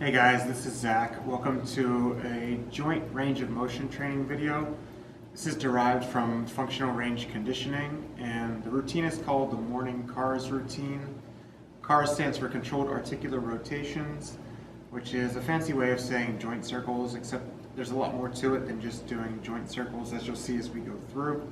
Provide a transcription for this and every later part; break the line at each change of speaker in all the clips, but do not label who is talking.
Hey guys, this is Zach. Welcome to a joint range of motion training video. This is derived from functional range conditioning, and the routine is called the morning CARS routine. CARS stands for controlled articular rotations, which is a fancy way of saying joint circles, except there's a lot more to it than just doing joint circles, as you'll see as we go through.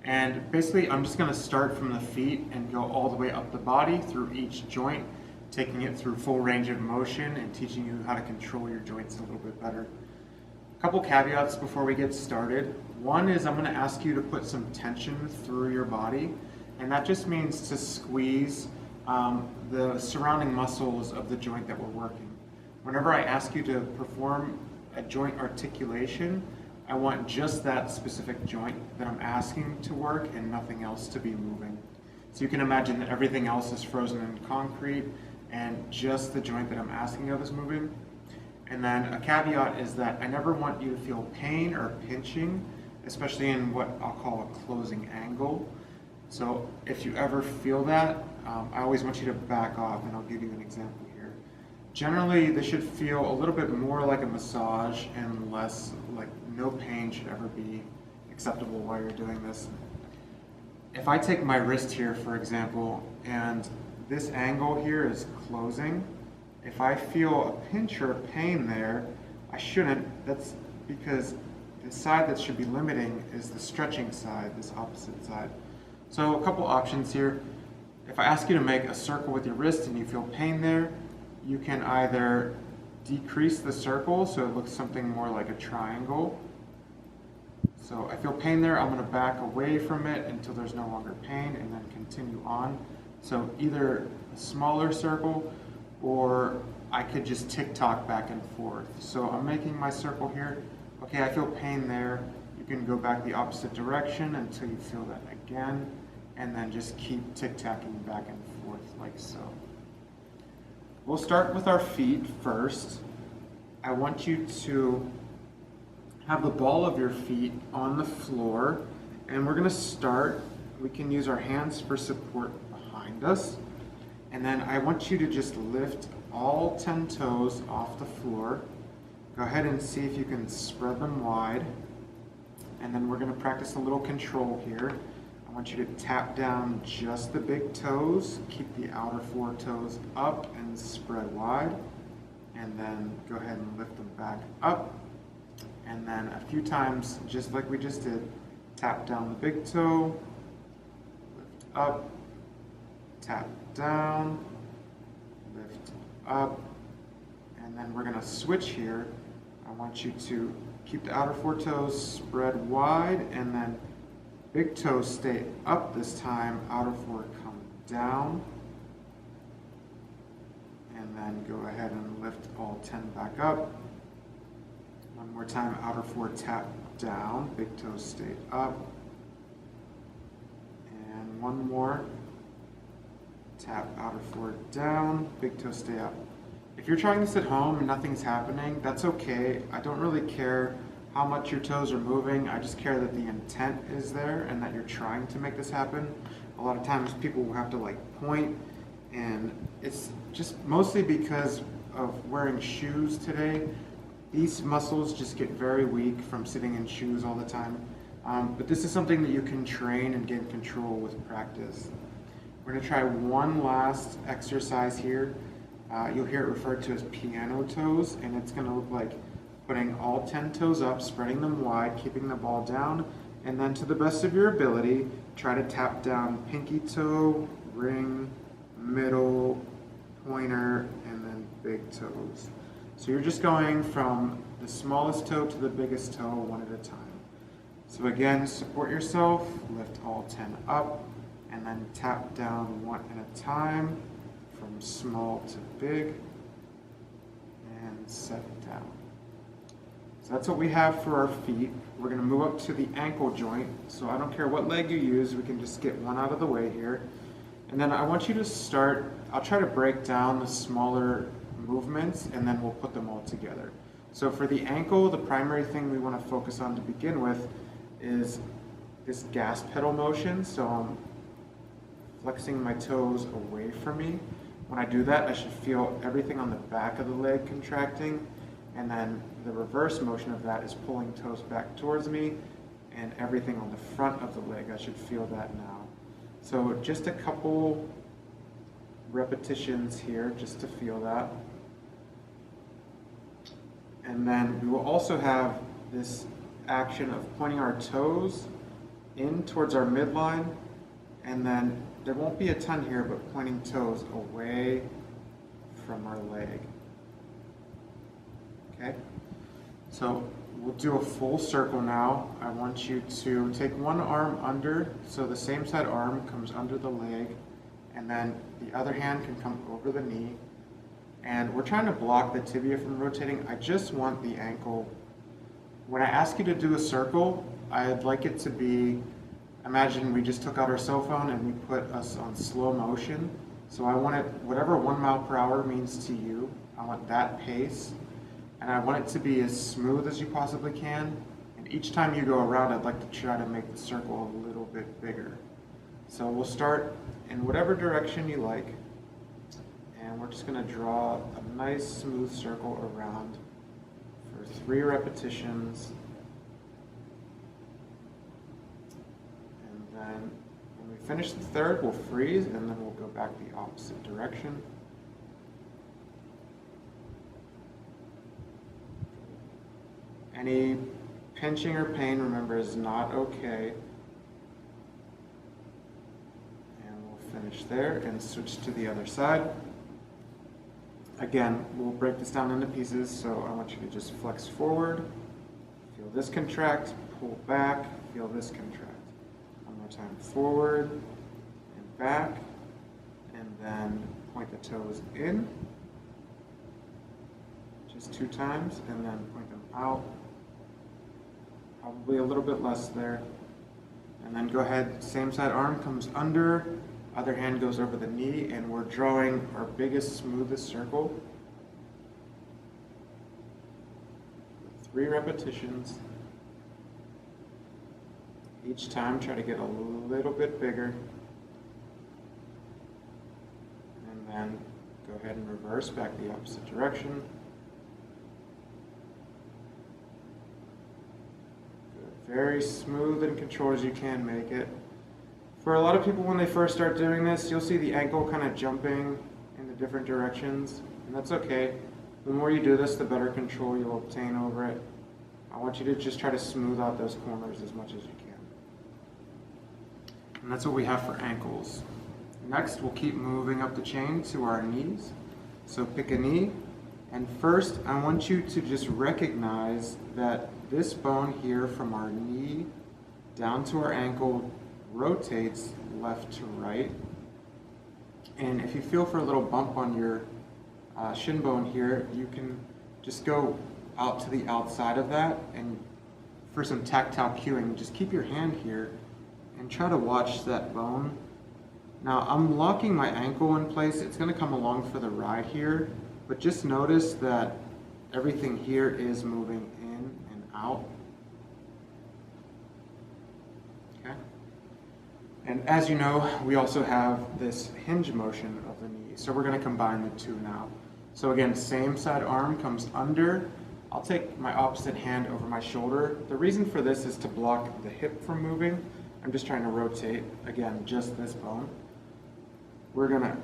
And basically, I'm just going to start from the feet and go all the way up the body through each joint, taking it through full range of motion and teaching you how to control your joints a little bit better. A couple caveats before we get started. One is I'm going to ask you to put some tension through your body, and that just means to squeeze the surrounding muscles of the joint that we're working. Whenever I ask you to perform a joint articulation, I want just that specific joint that I'm asking to work and nothing else to be moving. So you can imagine that everything else is frozen in concrete and just the joint that I'm asking of is moving. And then a caveat is that I never want you to feel pain or pinching, especially in what I'll call a closing angle. So if you ever feel that, I always want you to back off, and I'll give you an example here. Generally, this should feel a little bit more like a massage and less like no pain should ever be acceptable while you're doing this. If I take my wrist here, for example, and this angle here is closing, if I feel a pinch or a pain there, I shouldn't. That's because the side that should be limiting is the stretching side, this opposite side. So a couple options here. If I ask you to make a circle with your wrist and you feel pain there, you can either decrease the circle so it looks something more like a triangle. So I feel pain there, I'm going to back away from it until there's no longer pain and then continue on. So either a smaller circle, or I could just tick-tock back and forth. So I'm making my circle here. Okay, I feel pain there. You can go back the opposite direction until you feel that again, and then just keep tick-tacking back and forth like so. We'll start with our feet first. I want you to have the ball of your feet on the floor, and we're going to start. We can use our hands for support behind us, and then I want you to just lift all 10 toes off the floor. Go ahead and see if you can spread them wide, and then we're going to practice a little control here. I want you to tap down just the big toes, keep the outer 4 toes up and spread wide, and then go ahead and lift them back up. And then a few times, just like we just did, tap down the big toe, lift up, tap down, lift up, and then we're going to switch here. I want you to keep the outer 4 toes spread wide, and then big toes stay up this time, outer 4 come down, and then go ahead and lift all 10 back up. One more time, outer 4 tap down, big toes stay up. And one more, tap outer 4 down, big toes stay up. If you're trying this at home and nothing's happening, that's okay. I don't really care how much your toes are moving. I just care that the intent is there and that you're trying to make this happen. A lot of times people will have to like point, and it's just mostly because of wearing shoes today. These muscles just get very weak from sitting in shoes all the time. But this is something that you can train and gain control with practice. We're going to try one last exercise here. You'll hear it referred to as piano toes, and it's going to look like putting all 10 toes up, spreading them wide, keeping the ball down, and then to the best of your ability, try to tap down pinky toe, ring, middle, pointer, and then big toes. So you're just going from the smallest toe to the biggest toe one at a time. So again, support yourself, lift all 10 up, and then tap down one at a time from small to big, and set it down. So that's what we have for our feet. We're going to move up to the ankle joint. So I don't care what leg you use, we can just get one out of the way here. And then I want you to start, I'll try to break down the smaller movements and then we'll put them all together. So for the ankle, the primary thing we want to focus on to begin with is this gas pedal motion. So I'm flexing my toes away from me. When I do that, I should feel everything on the back of the leg contracting, and then the reverse motion of that is pulling toes back towards me, and everything on the front of the leg, I should feel that now. So just a couple repetitions here just to feel that. And then we will also have this action of pointing our toes in towards our midline, and then there won't be a ton here, but pointing toes away from our leg. Okay? So we'll do a full circle now. I want you to take one arm under, so the same side arm comes under the leg, and then the other hand can come over the knee. And we're trying to block the tibia from rotating. I just want the ankle. When I ask you to do a circle, I'd like it to be, imagine we just took out our cell phone and we put us on slow motion. So I want it, whatever 1 mile per hour means to you, I want that pace. And I want it to be as smooth as you possibly can. And each time you go around, I'd like to try to make the circle a little bit bigger. So we'll start in whatever direction you like. And we're just going to draw a nice smooth circle around for 3 repetitions. And then when we finish the third, we'll freeze, and then we'll go back the opposite direction. Any pinching or pain, remember, is not okay. And we'll finish there and switch to the other side. Again, we'll break this down into pieces, so I want you to just flex forward, feel this contract, pull back, feel this contract. One more time, forward and back, and then point the toes in, just 2 times, and then point them out, probably a little bit less there. And then go ahead, same side arm comes under, other hand goes over the knee, and we're drawing our biggest, smoothest circle. 3 repetitions. Each time try to get a little bit bigger. And then go ahead and reverse back the opposite direction. Good. Very smooth and controlled as you can make it. For a lot of people, when they first start doing this, you'll see the ankle kind of jumping in the different directions, and that's okay. The more you do this, the better control you'll obtain over it. I want you to just try to smooth out those corners as much as you can. And that's what we have for ankles. Next, we'll keep moving up the chain to our knees. So pick a knee, and first I want you to just recognize that this bone here from our knee down to our ankle rotates left to right. And if you feel for a little bump on your shin bone here, you can just go out to the outside of that, and for some tactile cueing, just keep your hand here and try to watch that bone. Now I'm locking my ankle in place. It's going to come along for the ride here, but just notice that everything here is moving in and out. Okay? And as you know, we also have this hinge motion of the knee, so we're going to combine the two now. So again, same side arm comes under. I'll take my opposite hand over my shoulder. The reason for this is to block the hip from moving. I'm just trying to rotate, again, just this bone. We're going to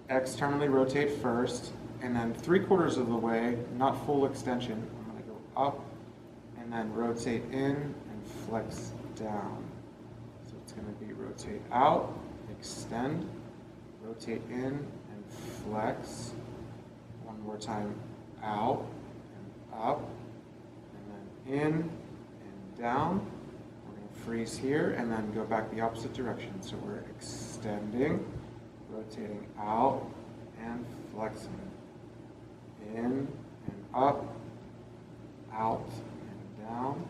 externally rotate first, and then 3/4 of the way, not full extension, I'm going to go up and then rotate in and flex down. So it's going to be rotate out, extend, rotate in and flex. One more time, out and up, and then in and down. We're going to freeze here and then go back the opposite direction. So we're extending, rotating out and flexing. In and up, out and down,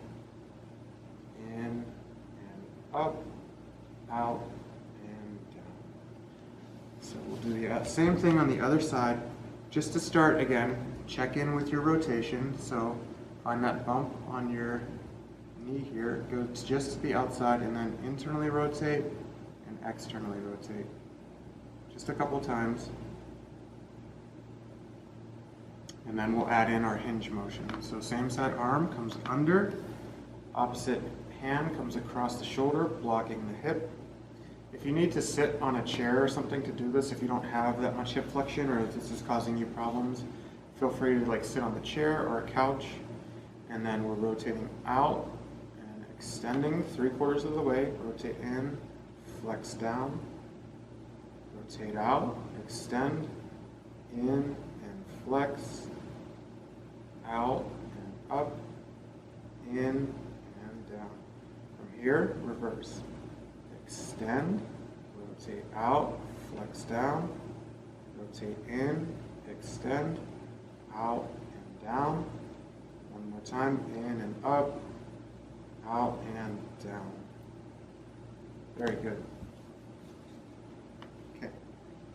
in and up, out and down. So we'll do the same thing on the other side. Just to start, again, check in with your rotation. So find that bump on your knee here, go just to the outside, and then internally rotate and externally rotate. Just a couple times. And then we'll add in our hinge motion. So same side arm comes under, opposite hand comes across the shoulder, blocking the hip. If you need to sit on a chair or something to do this, if you don't have that much hip flexion or if this is causing you problems, feel free to sit on the chair or a couch. And then we're rotating out and extending 3/4 of the way. Rotate in, flex down, rotate out, extend, in and flex, out and up, in and down. From here, reverse. Extend, rotate out, flex down, rotate in, extend, out and down. One more time, in and up, out and down. Very good. Okay,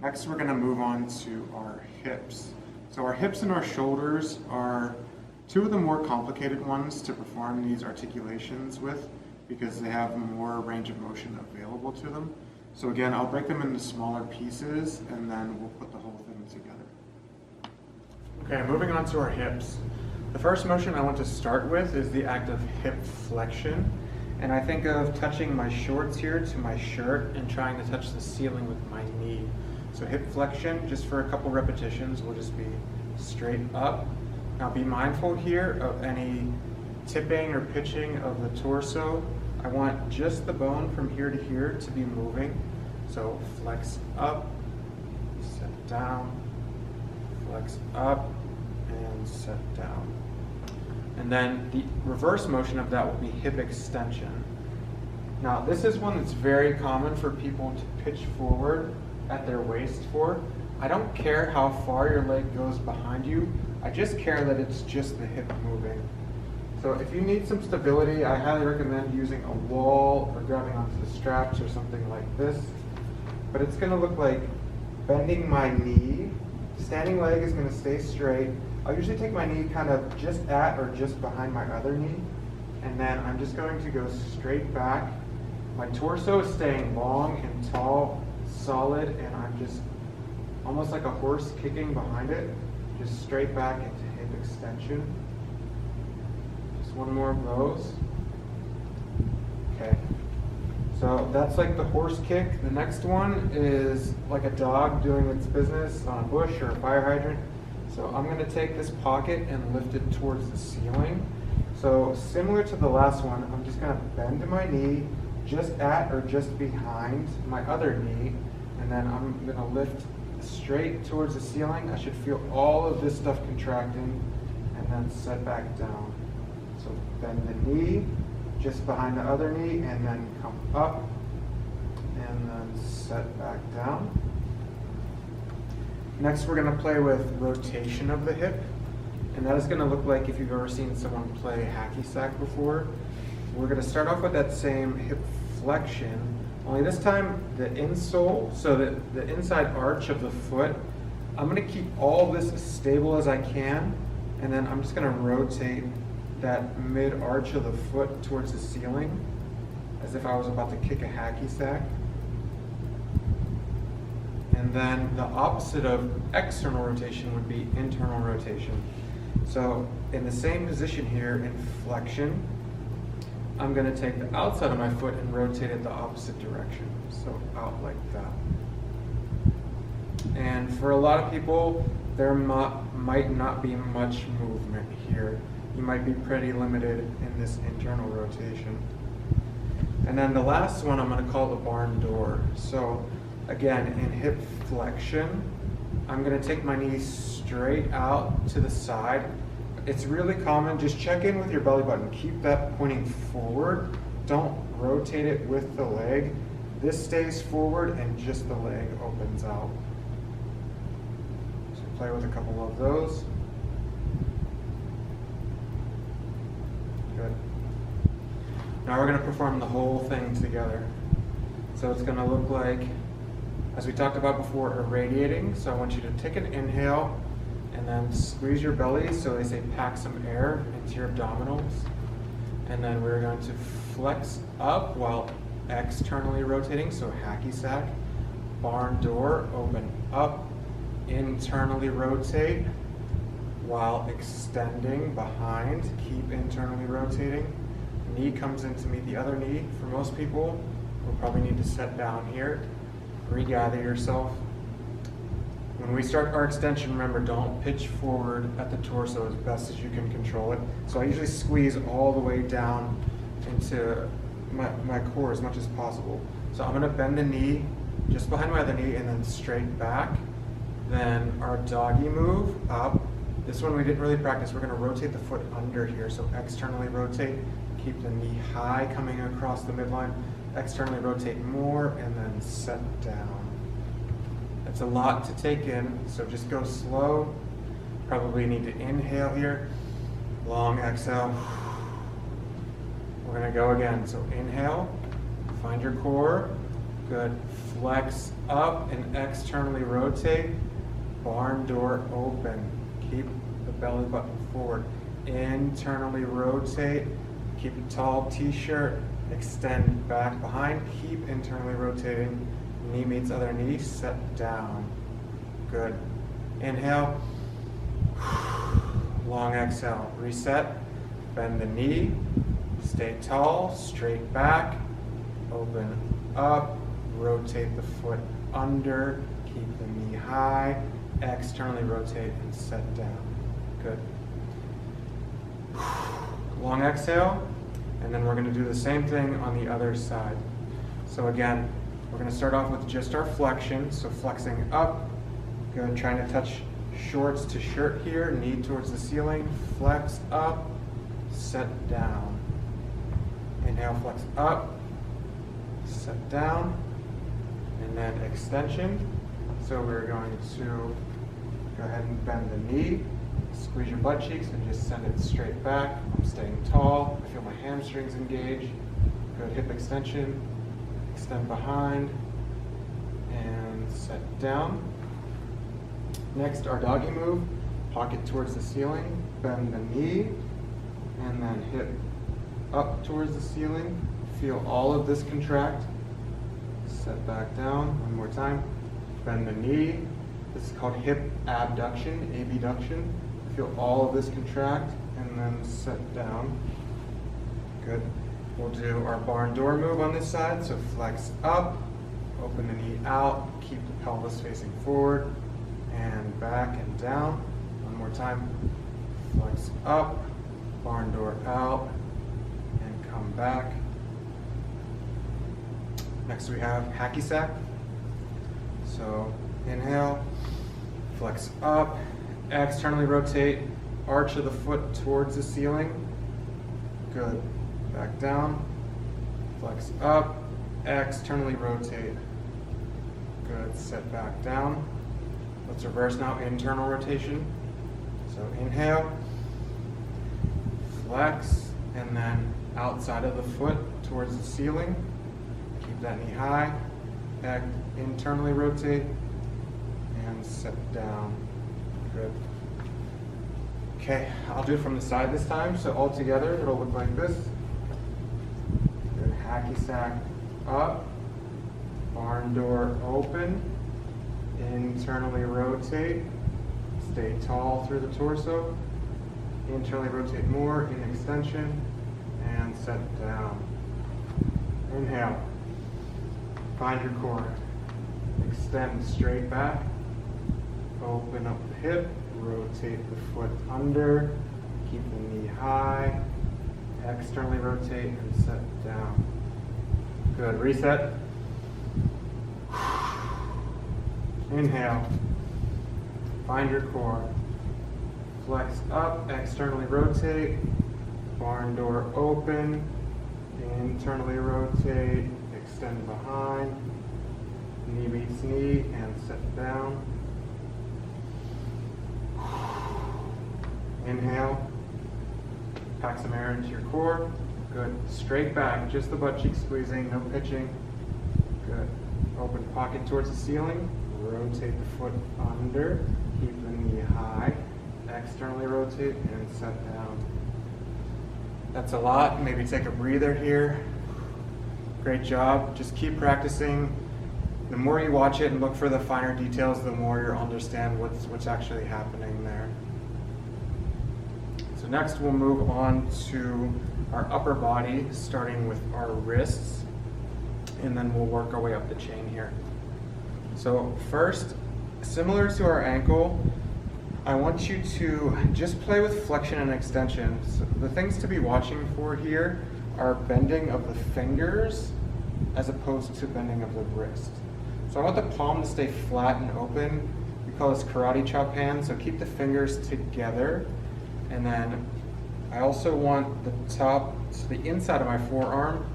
next we're going to move on to our hips. So our hips and our shoulders are two of the more complicated ones to perform these articulations with because they have more range of motion available to them. So again, I'll break them into smaller pieces and then we'll put the whole thing together. Okay, moving on to our hips. The first motion I want to start with is the act of hip flexion. And I think of touching my shorts here to my shirt and trying to touch the ceiling with my knee. So hip flexion, just for a couple repetitions, will just be straight up. Now be mindful here of any tipping or pitching of the torso. I want just the bone from here to here to be moving. So flex up, set down, flex up, and set down. And then the reverse motion of that will be hip extension. Now this is one that's very common for people to pitch forward at their waist for. I don't care how far your leg goes behind you, I just care that it's just the hip moving. So if you need some stability, I highly recommend using a wall or grabbing onto the straps or something like this. But it's going to look like bending my knee. Standing leg is going to stay straight. I'll usually take my knee kind of just at or just behind my other knee. And then I'm just going to go straight back. My torso is staying long and tall, solid, and I'm just almost like a horse kicking behind it. Just straight back into hip extension. Just one more of those. Okay. So that's like the horse kick. The next one is like a dog doing its business on a bush or a fire hydrant. So I'm going to take this pocket and lift it towards the ceiling. So similar to the last one, I'm just going to bend my knee just at or just behind my other knee. And then I'm going to lift straight towards the ceiling. I should feel all of this stuff contracting and then set back down. So bend the knee just behind the other knee and then come up and then set back down. Next we're going to play with rotation of the hip, and that is going to look like if you've ever seen someone play hacky sack before. We're going to start off with that same hip flexion, only this time the insole, so that the inside arch of the foot, I'm going to keep all this as stable as I can, and then I'm just going to rotate that mid-arch of the foot towards the ceiling as if I was about to kick a hacky sack. And then the opposite of external rotation would be internal rotation. So in the same position here in flexion, I'm going to take the outside of my foot and rotate it the opposite direction. So out like that. And for a lot of people, there might not be much movement here. You might be pretty limited in this internal rotation. And then the last one I'm going to call the barn door. So again, in hip flexion, I'm going to take my knee straight out to the side. It's really common, just check in with your belly button. Keep that pointing forward. Don't rotate it with the leg. This stays forward and just the leg opens out. So play with a couple of those. Good. Now we're going to perform the whole thing together. So it's going to look like, as we talked about before, irradiating. So I want you to take an inhale and then squeeze your belly, so they say pack some air into your abdominals. And then we're going to flex up while externally rotating, so hacky sack. Barn door, open up, internally rotate, while extending behind. Keep internally rotating. Knee comes in to meet the other knee. For most people, we'll probably need to set down here. Regather yourself. When we start our extension, remember, don't pitch forward at the torso as best as you can control it. So I usually squeeze all the way down into my core as much as possible. So I'm gonna bend the knee just behind my other knee and then straight back. Then our doggy move up. This one we didn't really practice. We're gonna rotate the foot under here. So externally rotate, keep the knee high coming across the midline. Externally rotate more and then set down. That's a lot to take in, so just go slow. Probably need to inhale here. Long exhale. We're gonna go again. So inhale, find your core. Good. Flex up and externally rotate. Barn door open. Keep the belly button forward. Internally rotate. Keep a tall t-shirt. Extend back behind. Keep internally rotating. Knee meets other knee. Set down. Good. Inhale. Long exhale. Reset. Bend the knee. Stay tall. Straight back. Open up. Rotate the foot under. Keep the knee high. Externally rotate and set down. Good. Long exhale. And then we're going to do the same thing on the other side. So again, we're going to start off with just our flexion. So flexing up. Good. Trying to touch shorts to shirt here. Knee towards the ceiling. Flex up. Set down. Inhale, flex up. Set down. And then extension. So we're going to go ahead and bend the knee. Squeeze your butt cheeks and just send it straight back. I'm staying tall. I feel my hamstrings engage. Good. Hip extension. Extend behind. And set down. Next, our doggy move. Pocket towards the ceiling. Bend the knee. And then hip up towards the ceiling. Feel all of this contract. Set back down. One more time. Bend the knee. This is called hip abduction, abduction. Feel all of this contract and then set down. Good. We'll do our barn door move on this side. So flex up, open the knee out, keep the pelvis facing forward and back and down. One more time. Flex up, barn door out, and come back. Next we have hacky sack. So inhale, flex up, externally rotate, arch of the foot towards the ceiling. Good. Back down, flex up, externally rotate. Good. Set back down. Let's reverse now, internal rotation. So inhale, flex, and then outside of the foot towards the ceiling. Keep that knee high, internally rotate, and set down. Good. Okay, I'll do it from the side this time. So all together, it'll look like this. Good. Hacky sack up, barn door open, internally rotate, stay tall through the torso, internally rotate more in extension, and set down. Inhale, find your core, extend straight back, open up the hip, rotate the foot under, keep the knee high, externally rotate and set down. Good. Reset. Inhale. Find your core. Flex up, externally rotate, barn door open, internally rotate, extend behind, knee meets knee, and set down. Inhale, pack some air into your core. Good. Straight back, just the butt cheek squeezing, no pitching. Good. Open pocket towards the ceiling. Rotate the foot under. Keep the knee high. Externally rotate and set down. That's a lot. Maybe take a breather here. Great job. Just keep practicing. The more you watch it and look for the finer details, the more you'll understand what's actually happening there. next we'll move on to our upper body, starting with our wrists, and then we'll work our way up the chain here. So first, similar to our ankle, I want you to just play with flexion and extension. So the things to be watching for here are bending of the fingers as opposed to bending of the wrist. So I want the palm to stay flat and open. We call this karate chop hand, so keep the fingers together. And then I also want the top, so the inside of my forearm,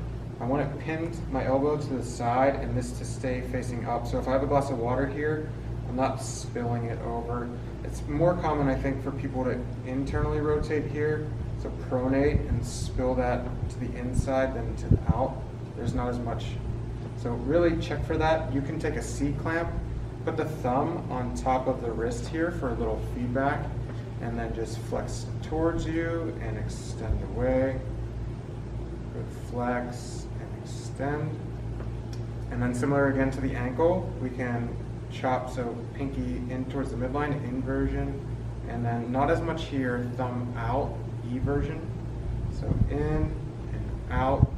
I want it pinned, my elbow to the side, and this to stay facing up. So if I have a glass of water here, I'm not spilling it over. It's more common, I think, for people to internally rotate here. So pronate and spill that to the inside than to the out. There's not as much. So really check for that. You can take a C-clamp, put the thumb on top of the wrist here for a little feedback, and then just flex towards you and extend away. Good, flex and extend. And then similar again to the ankle, we can chop, so pinky in towards the midline, inversion, and then not as much here, thumb out, eversion. So in and out,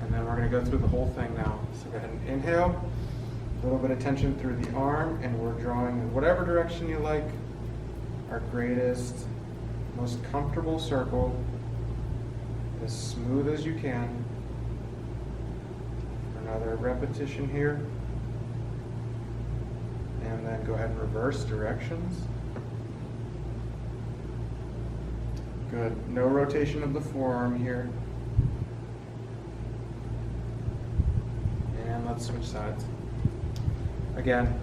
and then we're going to go through the whole thing now. So go ahead and inhale, a little bit of tension through the arm, and we're drawing in whatever direction you like, our greatest, most comfortable circle, as smooth as you can. Another repetition here. And then go ahead and reverse directions. Good. No rotation of the forearm here. And let's switch sides. Again,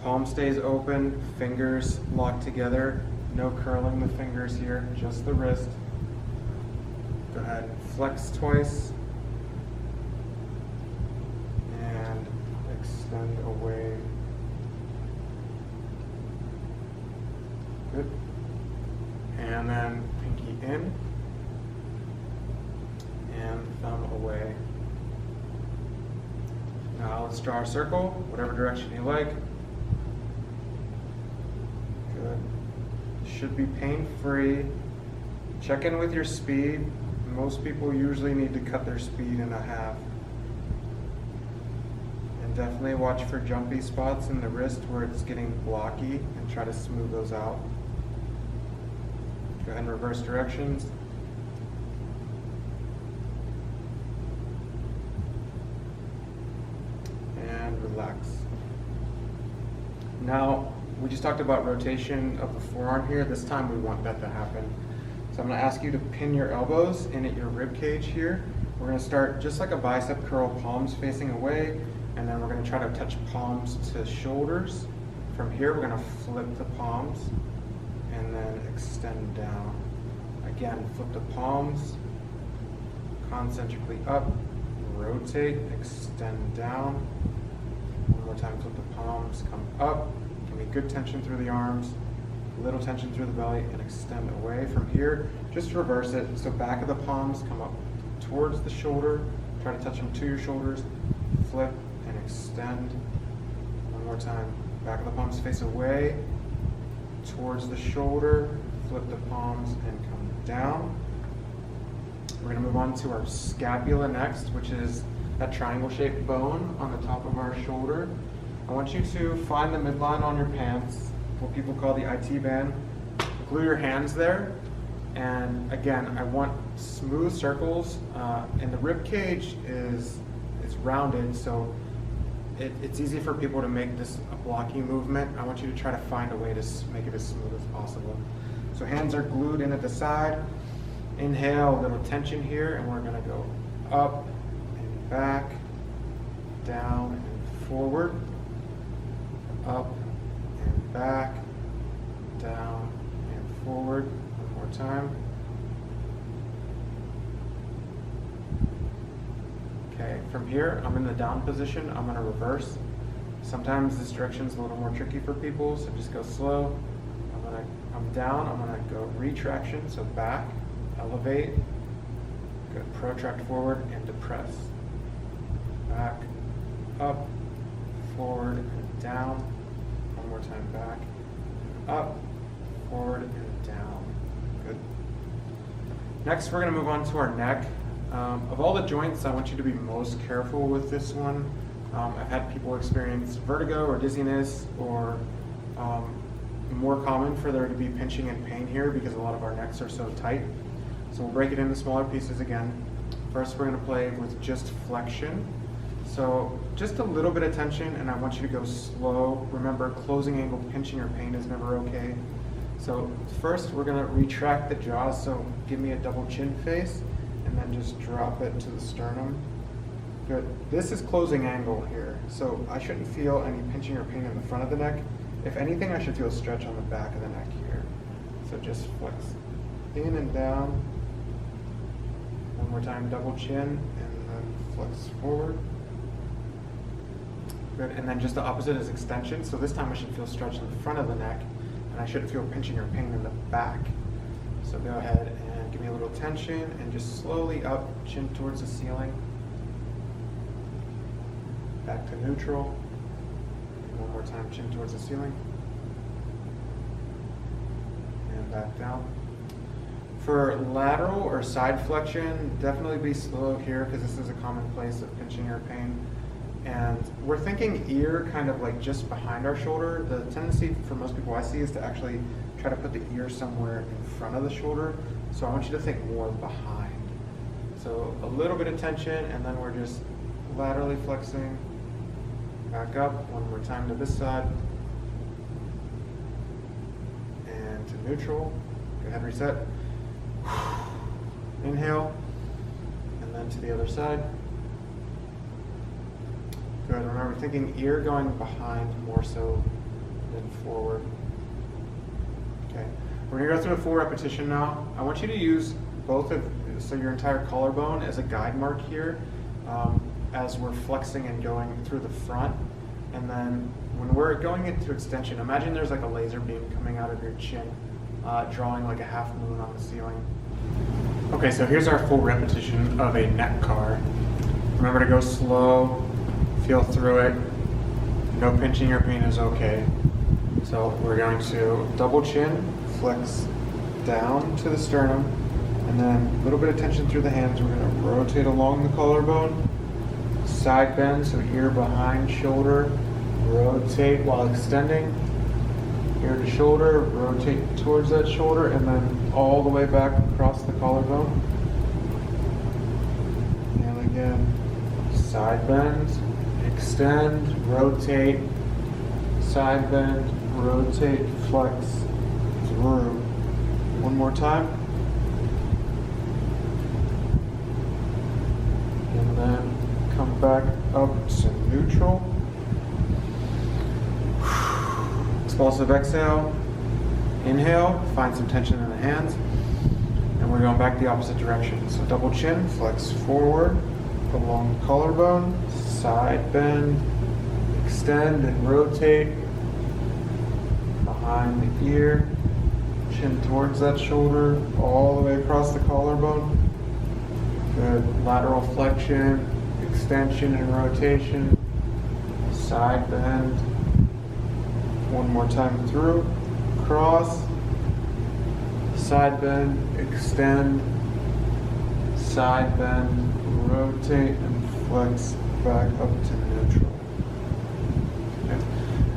palm stays open, fingers locked together. No curling the fingers here, just the wrist. Go ahead and flex twice. And extend away. Good. And then pinky in and thumb away. Now let's draw a circle, whatever direction you like. Good. Should be pain-free. Check in with your speed. Most people usually need to cut their speed in a half. And definitely watch for jumpy spots in the wrist where it's getting blocky and try to smooth those out. Go ahead and reverse directions. And relax. Now, we just talked about rotation of the forearm here. This time we want that to happen. So I'm going to ask you to pin your elbows in at your rib cage here. We're going to start just like a bicep curl, palms facing away, and then we're going to try to touch palms to shoulders. From here, we're going to flip the palms and then extend down. Again, flip the palms, concentrically up, rotate, extend down. One more time, flip the palms, come up. Give me good tension through the arms, little tension through the belly, and extend away. From here, just reverse it. So back of the palms come up towards the shoulder. Try to touch them to your shoulders. Flip and extend. One more time. Back of the palms face away, towards the shoulder. Flip the palms and come down. We're going to move on to our scapula next, which is that triangle-shaped bone on the top of our shoulder. I want you to find the midline on your pants, what people call the IT band. Glue your hands there, and again, I want smooth circles. And the rib cage is rounded, so it's easy for people to make this a blocking movement. I want you to try to find a way to make it as smooth as possible. So hands are glued in at the side. Inhale, a little tension here, and we're going to go up and back, down and forward, up and back, down and forward. One more time. Okay, from here, I'm in the down position. I'm going to reverse. Sometimes this direction is a little more tricky for people, so just go slow. I'm down, I'm going to go retraction, so back, elevate, good, protract forward, and depress. Back, up, forward, and down. One more time, back, up, forward, and down. Good. Next, we're going to move on to our neck. Of all the joints, I want you to be most careful with this one. I've had people experience vertigo or dizziness, or more common for there to be pinching and pain here because a lot of our necks are so tight. So we'll break it into smaller pieces again. First, we're going to play with just flexion. So just a little bit of tension, and I want you to go slow. Remember, closing angle pinching or pain is never okay. So first, we're going to retract the jaws. So give me a double chin face, and then just drop it to the sternum. Good. This is closing angle here, so I shouldn't feel any pinching or pain in the front of the neck. If anything, I should feel stretch on the back of the neck here. So just flex in and down. One more time, double chin, and then flex forward. Good, and then just the opposite is extension. So this time I should feel stretch in the front of the neck, and I shouldn't feel pinching or pain in the back. So go ahead and give me a little tension, and just slowly up, chin towards the ceiling. Back to neutral. One more time, chin towards the ceiling. And back down. For lateral or side flexion, definitely be slow here because this is a common place of pinching or pain. And we're thinking ear kind of like just behind our shoulder. The tendency for most people I see is to actually try to put the ear somewhere in front of the shoulder. So I want you to think more behind. So a little bit of tension, and then we're just laterally flexing. Back up, one more time to this side. And to neutral. Go ahead, reset. Inhale. And then to the other side. Good, remember thinking ear going behind more so than forward. Okay, we're gonna go through a full repetition now. I want you to use so your entire collarbone as a guide mark here. As we're flexing and going through the front. And then when we're going into extension, imagine there's like a laser beam coming out of your chin, drawing like a half moon on the ceiling. Okay, so here's our full repetition of a neck car. Remember to go slow, feel through it. No pinching or pain is okay. So we're going to double chin, flex down to the sternum, and then a little bit of tension through the hands. We're going to rotate along the collarbone. Side bend, so ear behind shoulder, rotate while extending, ear to shoulder, rotate towards that shoulder, and then all the way back across the collarbone. And again, side bend, extend, rotate, side bend, rotate, flex, through. One more time. And then come back up to neutral. Expulsive exhale. Inhale, find some tension in the hands. And we're going back the opposite direction. So double chin, flex forward along the collarbone, side bend, extend and rotate behind the ear, chin towards that shoulder, all the way across the collarbone. Good. Lateral flexion, extension and rotation, side bend, one more time through, cross, side bend, extend, side bend, rotate, and flex back up to neutral. Okay.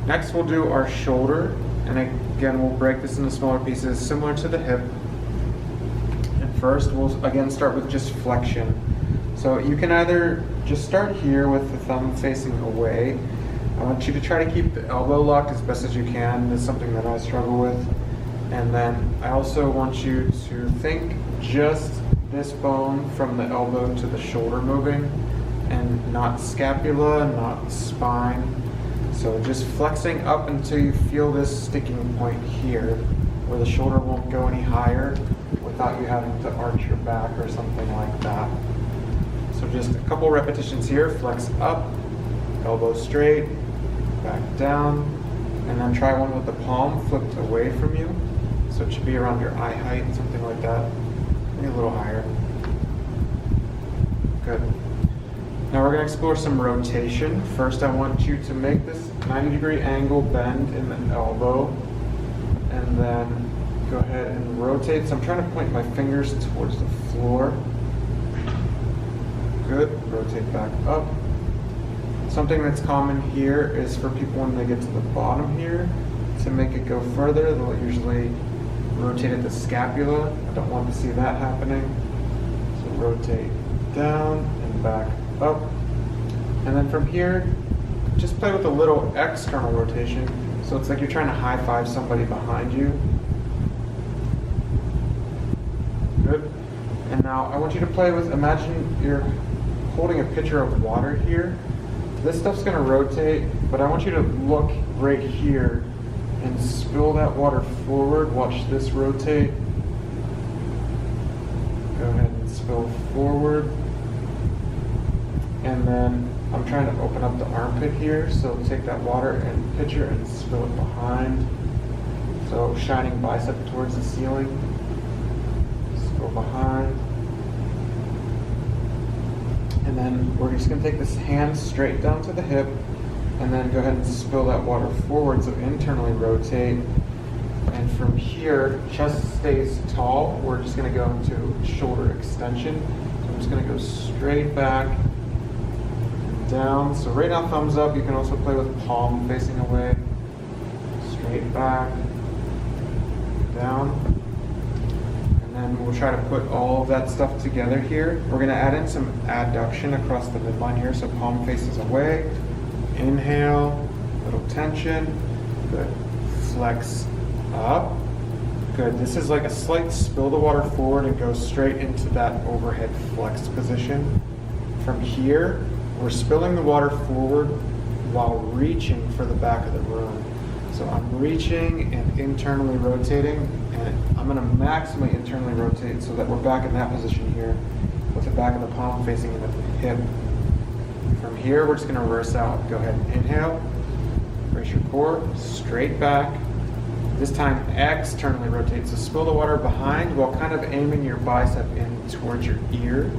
Next we'll do our shoulder, and again we'll break this into smaller pieces similar to the hip. And first we'll again start with just flexion. So you can either just start here with the thumb facing away. I want you to try to keep the elbow locked as best as you can. That's something that I struggle with. And then I also want you to think just this bone from the elbow to the shoulder moving, and not scapula, not spine. So just flexing up until you feel this sticking point here, where the shoulder won't go any higher without you having to arch your back or something like that. So just a couple repetitions here, flex up, elbow straight, back down, and then try one with the palm flipped away from you. So it should be around your eye height, something like that, maybe a little higher. Good. Now we're going to explore some rotation. First I want you to make this 90-degree angle bend in the elbow, and then go ahead and rotate. So I'm trying to point my fingers towards the floor. Good. Rotate back up. Something that's common here is for people when they get to the bottom here, to make it go further, they'll usually rotate at the scapula. I don't want to see that happening. So rotate down and back up. And then from here, just play with a little external rotation. So it's like you're trying to high five somebody behind you. Good. And now I want you to play with, imagine you're holding a pitcher of water here. This stuff's going to rotate, but I want you to look right here and spill that water forward. Watch this rotate. Go ahead and spill forward. And then I'm trying to open up the armpit here, so take that water and pitcher and spill it behind. So shining bicep towards the ceiling. Spill behind. And then we're just going to take this hand straight down to the hip and then go ahead and spill that water forward, so internally rotate. And from here, chest stays tall. We're just going to go into shoulder extension. So I'm just going to go straight back and down. So right now, thumbs up. You can also play with palm facing away. Straight back, down. And we'll try to put all of that stuff together here. We're going to add in some adduction across the midline here, so palm faces away. Inhale, little tension. Good. Flex up. Good. This is like a slight spill the water forward and go straight into that overhead flex position. From here, we're spilling the water forward while reaching for the back of the room. So I'm reaching and internally rotating, and I'm going to maximally internally rotate so that we're back in that position here with the back of the palm facing in the hip. From here, we're just going to reverse out. Go ahead and inhale, brace your core, straight back. This time, externally rotate. So spill the water behind while kind of aiming your bicep in towards your ear.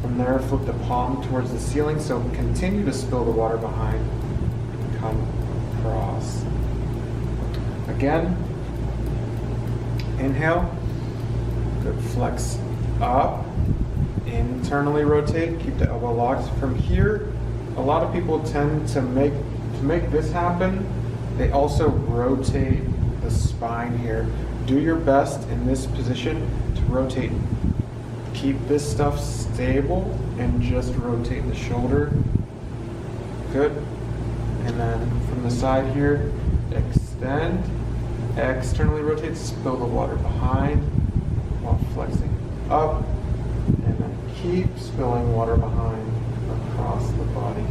From there, flip the palm towards the ceiling. So continue to spill the water behind. Come across. Again, inhale, good, flex up, internally rotate, keep the elbow locked. From here, a lot of people tend to make this happen, they also rotate the spine here. Do your best in this position to rotate. Keep this stuff stable and just rotate the shoulder. Good. And then from the side here, extend. Externally rotate, spill the water behind while flexing up, and then keep spilling water behind across the body.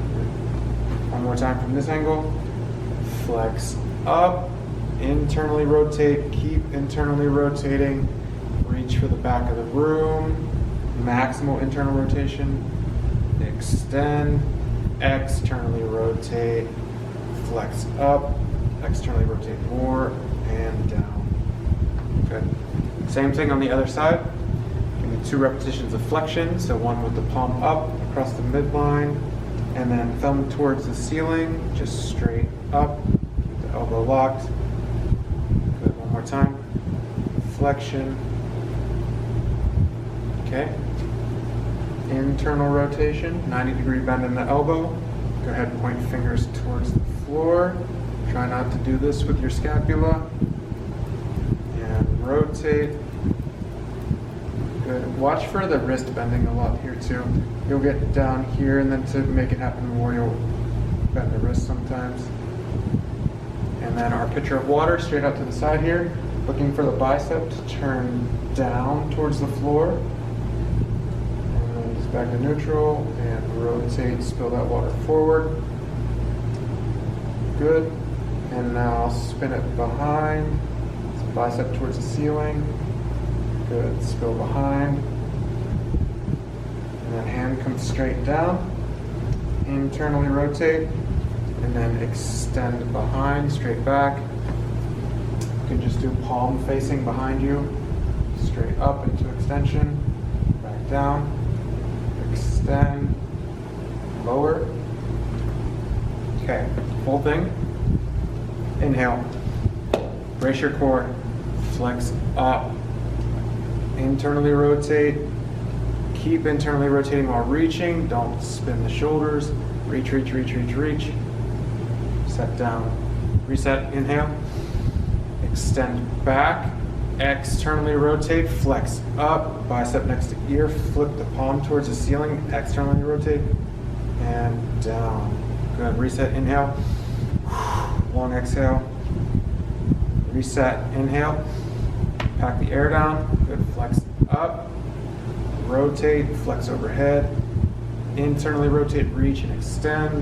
One more time from this angle. Flex up, internally rotate, keep internally rotating, reach for the back of the room, maximal internal rotation, extend, externally rotate, flex up, externally rotate more, and down. Good. Same thing on the other side. Give me 2 repetitions of flexion. So one with the palm up across the midline, and then thumb towards the ceiling, just straight up. Keep the elbow locked. Good. One more time. Flexion. Okay. Internal rotation, 90-degree bend in the elbow. Go ahead and point fingers towards the floor. Try not to do this with your scapula. And rotate. Good. Watch for the wrist bending a lot here too. You'll get down here, and then to make it happen more, you'll bend the wrist sometimes. And then our pitcher of water straight out to the side here, looking for the bicep to turn down towards the floor. And then just back to neutral and rotate, spill that water forward. Good. And now spin it behind. So bicep towards the ceiling. Good. Spill behind. And then hand comes straight down. Internally rotate. And then extend behind, straight back. You can just do palm facing behind you. Straight up into extension. Back down. Extend. Lower. Okay. Full thing. Inhale. Brace your core. flex up, internally rotate, keep internally rotating while reaching, don't spin the shoulders, reach, reach, reach, reach, reach, set down, reset, inhale, extend back, externally rotate, flex up, bicep next to ear, flip the palm towards the ceiling, externally rotate, and down. Good, reset, inhale, long exhale, reset, inhale, pack the air down, good, flex up, rotate, flex overhead, internally rotate, reach and extend,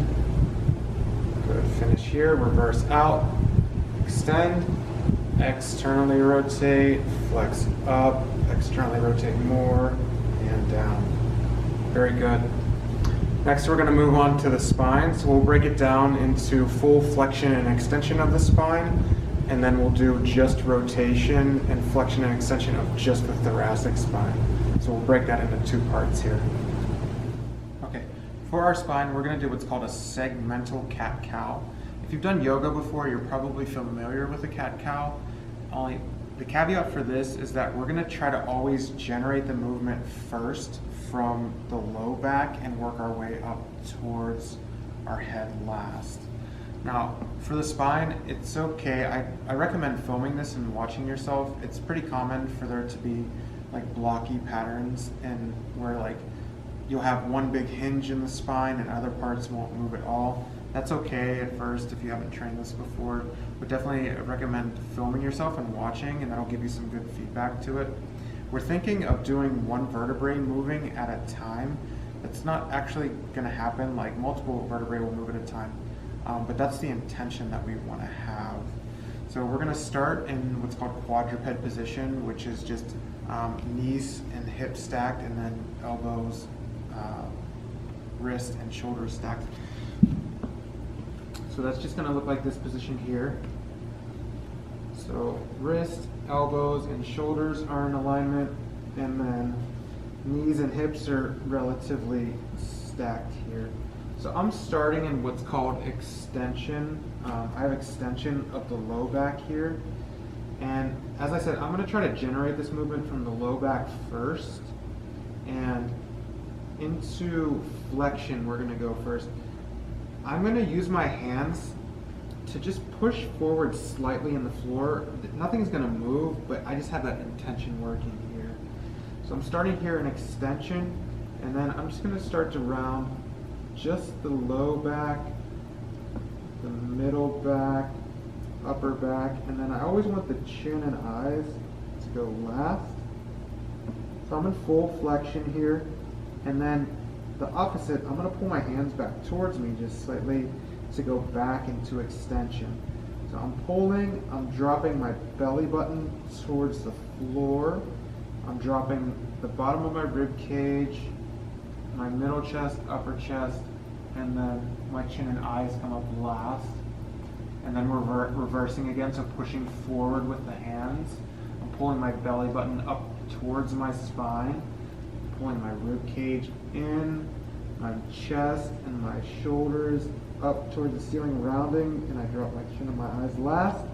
good, finish here, reverse out, extend, externally rotate, flex up, externally rotate more, and down. Very good. Next we're going to move on to the spine, so we'll break it down into full flexion and extension of the spine, and then we'll do just rotation and flexion and extension of just the thoracic spine. So we'll break that into two parts here. Okay, for our spine we're going to do what's called a segmental cat-cow. If you've done yoga before, you're probably familiar with a cat-cow. Only the caveat for this is that we're going to try to always generate the movement first from the low back and work our way up towards our head last. Now, for the spine, it's okay. I recommend filming this and watching yourself. It's pretty common for there to be like blocky patterns and where like you'll have one big hinge in the spine and other parts won't move at all. That's okay at first if you haven't trained this before, but definitely recommend filming yourself and watching, and that'll give you some good feedback to it. We're thinking of doing one vertebrae moving at a time. It's not actually going to happen, like multiple vertebrae will move at a time, but that's the intention that we want to have. So we're going to start in what's called quadruped position, which is just knees and hips stacked, and then elbows, wrist, and shoulders stacked. So that's just going to look like this position here. So wrist, elbows, and shoulders are in alignment, and then knees and hips are relatively stacked here. So I'm starting in what's called extension. I have extension of the low back here. And as I said, I'm going to try to generate this movement from the low back first. And into flexion, we're going to go first. I'm going to use my hands to just push forward slightly in the floor. Nothing's going to move, but I just have that intention working here. So I'm starting here in extension, and then I'm just going to start to round just the low back, the middle back, upper back, and then I always want the chin and eyes to go last. So I'm in full flexion here, and then the opposite, I'm going to pull my hands back towards me just slightly to go back into extension. So I'm pulling, I'm dropping my belly button towards the floor. I'm dropping the bottom of my rib cage, my middle chest, upper chest, and then my chin and eyes come up last. And then we're reversing again, so pushing forward with the hands. I'm pulling my belly button up towards my spine, pulling my rib cage in, my chest and my shoulders up towards the ceiling, rounding, and I drop my chin and my eyes last.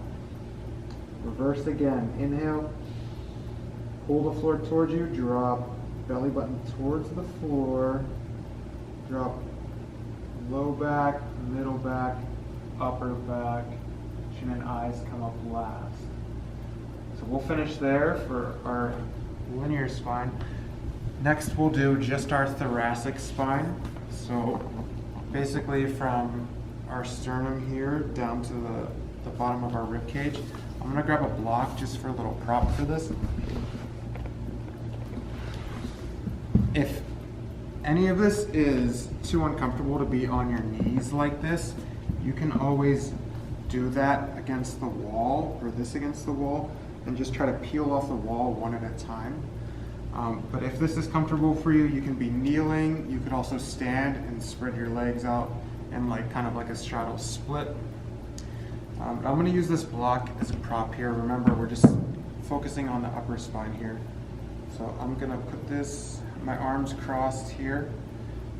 Reverse again. Inhale, pull the floor towards you, drop belly button towards the floor, drop low back, middle back, upper back, chin and eyes come up last. So we'll finish there for our linear spine. Next we'll do just our thoracic spine. So basically from our sternum here down to the bottom of our rib cage. I'm going to grab a block just for a little prop for this. If any of this is too uncomfortable to be on your knees like this, you can always do that against the wall, or this against the wall, and just try to peel off the wall one at a time. But if this is comfortable for you, you can be kneeling. You could also stand and spread your legs out and kind of like a straddle split. I'm going to use this block as a prop here. Remember, we're just focusing on the upper spine here. So I'm going to put my arms crossed here.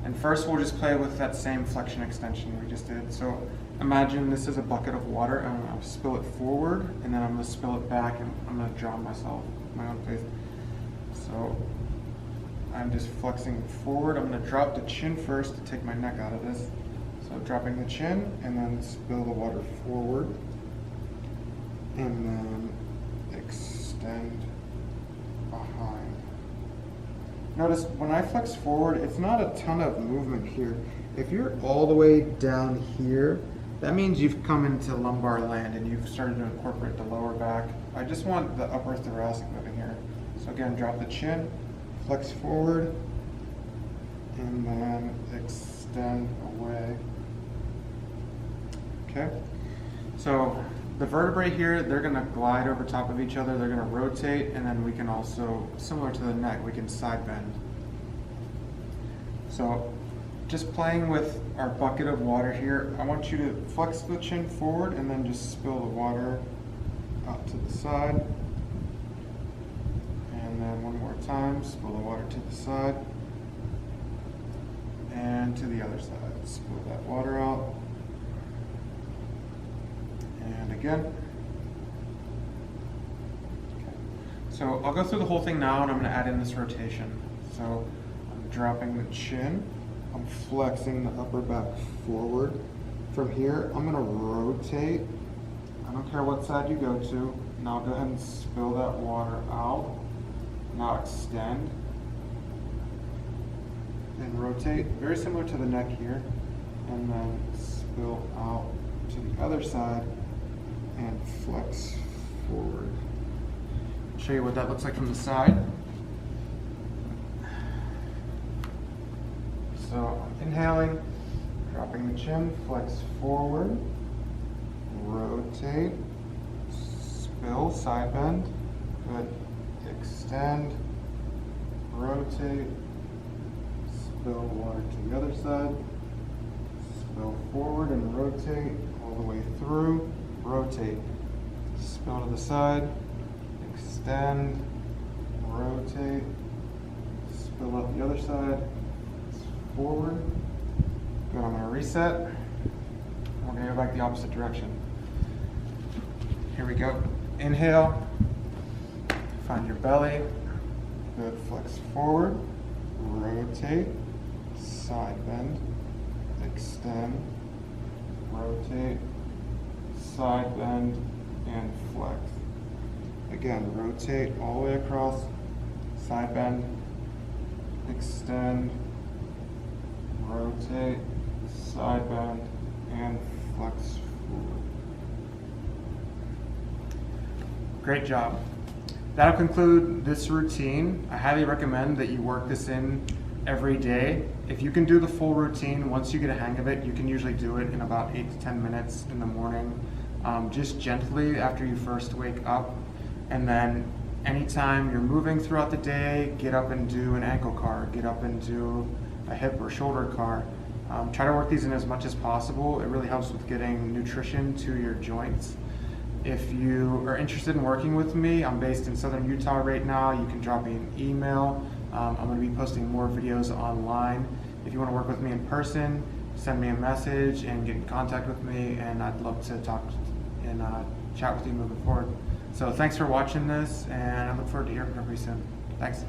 And first we'll just play with that same flexion extension we just did. So imagine this is a bucket of water, and I'm gonna spill it forward, and then I'm gonna spill it back, and I'm gonna drown myself, my own face. So I'm just flexing forward. I'm gonna drop the chin first to take my neck out of this. So dropping the chin, and then spill the water forward, and then extend behind. Notice when I flex forward, it's not a ton of movement here. If you're all the way down here, that means you've come into lumbar land and you've started to incorporate the lower back. I just want the upper thoracic moving here. So again, drop the chin, flex forward, and then extend away. Okay, so the vertebrae here, they're gonna glide over top of each other, they're gonna rotate, and then we can also, similar to the neck, we can side bend. So just playing with our bucket of water here, I want you to flex the chin forward and then just spill the water out to the side. And then one more time, spill the water to the side. And to the other side, spill that water out. And again. Okay. So I'll go through the whole thing now, and I'm going to add in this rotation. So I'm dropping the chin, I'm flexing the upper back forward. From here, I'm going to rotate. I don't care what side you go to. Now go ahead and spill that water out. Now extend. Then rotate, very similar to the neck here. And then spill out to the other side. And flex forward. I'll show you what that looks like from the side. So I'm inhaling, dropping the chin, flex forward, rotate, spill, side bend, good, extend, rotate, spill water to the other side, spill forward and rotate all the way through. Rotate, spill to the side, extend, rotate, spill out the other side, forward. Good, I'm going to reset. We're going to go back the opposite direction. Here we go. Inhale, find your belly. Good, flex forward, rotate, side bend, extend, rotate, side bend, and flex. Again, rotate all the way across, side bend, extend, rotate, side bend, and flex forward. Great job. That'll conclude this routine. I highly recommend that you work this in every day. If you can do the full routine, once you get a hang of it, you can usually do it in about 8 to 10 minutes in the morning. Just gently after you first wake up, and then anytime you're moving throughout the day, get up and do an ankle car, get up and do a hip or shoulder car. Try to work these in as much as possible. It really helps with getting nutrition to your joints. If you are interested in working with me, I'm based in Southern Utah right now. You can drop me an email. I'm going to be posting more videos online. If you want to work with me in person, send me a message and get in contact with me, and I'd love to talk and chat with you moving forward. So thanks for watching this, and I look forward to hearing from you soon. Thanks.